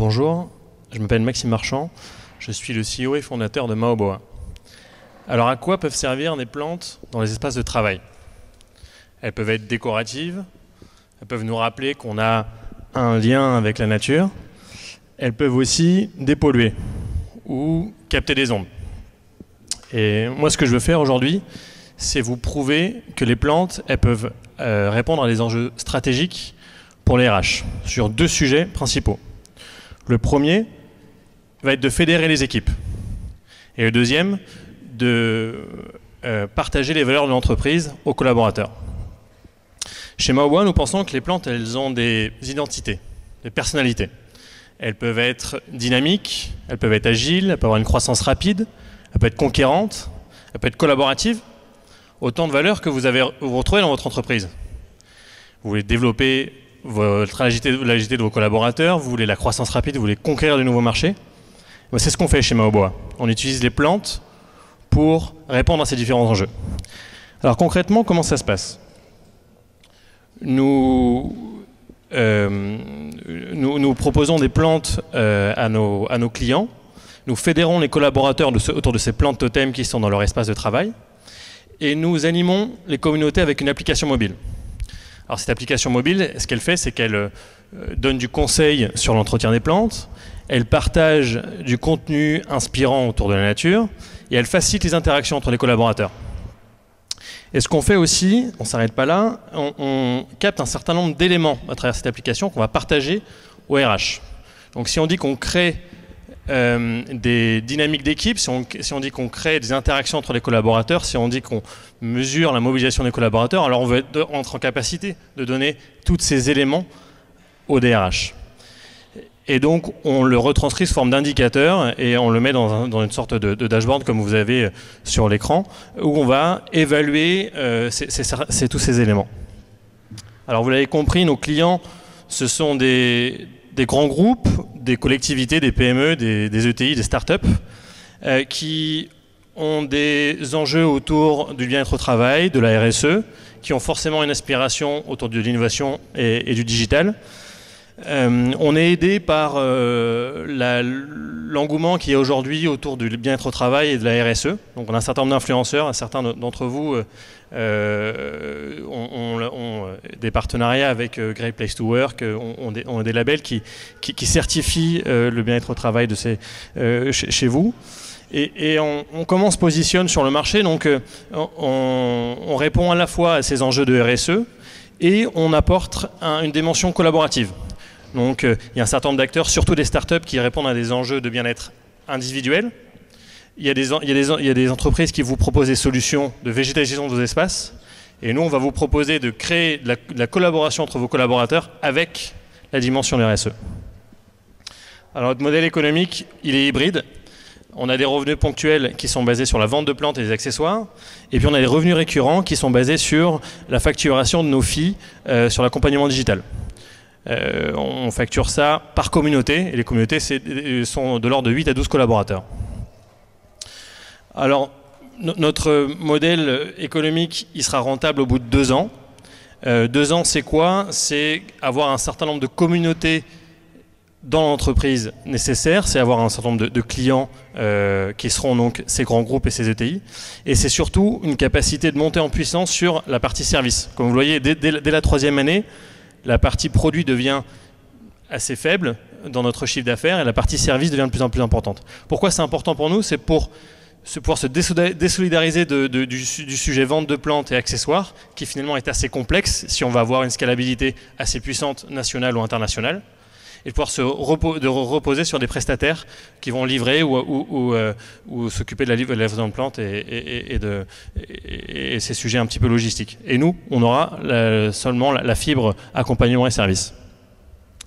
Bonjour, je m'appelle Maxime Marchand, je suis le CEO et fondateur de Maoboa. Alors à quoi peuvent servir des plantes dans les espaces de travail? Elles peuvent être décoratives, elles peuvent nous rappeler qu'on a un lien avec la nature, elles peuvent aussi dépolluer ou capter des ondes. Et moi ce que je veux faire aujourd'hui, c'est vous prouver que les plantes, elles peuvent répondre à des enjeux stratégiques pour les RH, sur deux sujets principaux. Le premier va être de fédérer les équipes. Et le deuxième, de partager les valeurs de l'entreprise aux collaborateurs. Chez Maoboa, nous pensons que les plantes, elles ont des identités, des personnalités. Elles peuvent être dynamiques, elles peuvent être agiles, elles peuvent avoir une croissance rapide, elles peuvent être conquérantes, elles peuvent être collaboratives. Autant de valeurs que vous retrouvez dans votre entreprise. Vous voulez développer l'agilité de vos collaborateurs, vous voulez la croissance rapide, vous voulez conquérir de nouveaux marchés. C'est ce qu'on fait chez Maoboa. On utilise les plantes pour répondre à ces différents enjeux. Alors concrètement, comment ça se passe? Nous proposons des plantes à nos clients. Nous fédérons les collaborateurs autour de ces plantes totems qui sont dans leur espace de travail. Et nous animons les communautés avec une application mobile. Alors cette application mobile, ce qu'elle fait, c'est qu'elle donne du conseil sur l'entretien des plantes, elle partage du contenu inspirant autour de la nature, et elle facilite les interactions entre les collaborateurs. Et ce qu'on fait aussi, on ne s'arrête pas là, on capte un certain nombre d'éléments à travers cette application qu'on va partager au RH. Donc si on dit qu'on crée des dynamiques d'équipe, si on dit qu'on crée des interactions entre les collaborateurs, si on dit qu'on mesure la mobilisation des collaborateurs, alors on veut être en capacité de donner tous ces éléments au DRH. Et donc on le retranscrit sous forme d'indicateur et on le met dans une sorte de dashboard comme vous avez sur l'écran, où on va évaluer tous ces éléments. Alors vous l'avez compris, nos clients, ce sont des grands groupes, des collectivités, des PME, des ETI, des startups, qui ont des enjeux autour du bien-être au travail, de la RSE, qui ont forcément une aspiration autour de l'innovation et du digital. On est aidé par l'engouement qui est aujourd'hui autour du bien-être au travail et de la RSE. Donc on a un certain nombre d'influenceurs, certains d'entre vous ont des partenariats avec Great Place to Work, ont des labels qui certifient le bien-être au travail de chez vous. Et comment on se positionne sur le marché? Donc on répond à la fois à ces enjeux de RSE et on apporte une dimension collaborative. Donc il y a un certain nombre d'acteurs, surtout des startups, qui répondent à des enjeux de bien-être individuel. Il y a des entreprises qui vous proposent des solutions de végétalisation de vos espaces. Et nous, on va vous proposer de créer de la collaboration entre vos collaborateurs avec la dimension de RSE. Alors notre modèle économique, il est hybride. On a des revenus ponctuels qui sont basés sur la vente de plantes et des accessoires. Et puis on a des revenus récurrents qui sont basés sur la facturation de nos fees sur l'accompagnement digital. On facture ça par communauté, et les communautés sont de l'ordre de 8 à 12 collaborateurs. Alors, notre modèle économique, il sera rentable au bout de 2 ans. 2 ans, c'est quoi? C'est avoir un certain nombre de communautés dans l'entreprise nécessaires, c'est avoir un certain nombre de clients qui seront donc ces grands groupes et ces ETI. Et c'est surtout une capacité de monter en puissance sur la partie service. Comme vous le voyez, dès la 3e année, la partie produit devient assez faible dans notre chiffre d'affaires et la partie service devient de plus en plus importante. Pourquoi c'est important pour nous? C'est pour pouvoir se désolidariser du sujet vente de plantes et accessoires, qui finalement est assez complexe si on va avoir une scalabilité assez puissante nationale ou internationale, et de pouvoir se reposer sur des prestataires qui vont livrer ou s'occuper de la livraison de plantes et ces sujets un petit peu logistiques. Et nous, on aura seulement la fibre accompagnement et service.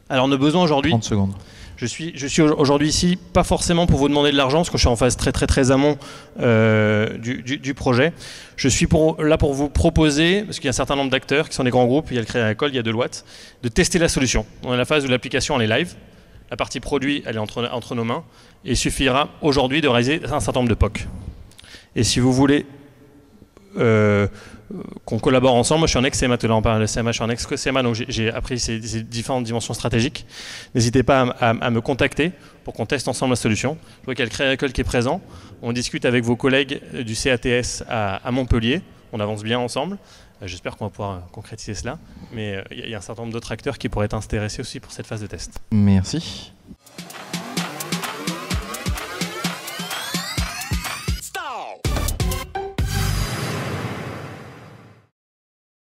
Alors nos besoins aujourd'hui... 30 secondes. Je suis aujourd'hui ici, pas forcément pour vous demander de l'argent, parce que je suis en phase très amont du projet. Je suis là pour vous proposer, parce qu'il y a un certain nombre d'acteurs qui sont des grands groupes, il y a le Crédit Agricole, il y a Deloitte, de tester la solution. On est à la phase où l'application elle est live, la partie produit elle est entre nos mains, et il suffira aujourd'hui de réaliser un certain nombre de POC. Et si vous voulez qu'on collabore ensemble. Moi, je suis un ex-CMA, tout à l'heure on parle de CMA, je suis un ex-CMA, donc j'ai appris ces différentes dimensions stratégiques. N'hésitez pas à me contacter pour qu'on teste ensemble la solution. Je vois qu'il y a le Crédit Agricole qui est présent. On discute avec vos collègues du CATS à Montpellier. On avance bien ensemble. J'espère qu'on va pouvoir concrétiser cela. Mais il y a un certain nombre d'autres acteurs qui pourraient être intéressés aussi pour cette phase de test. Merci.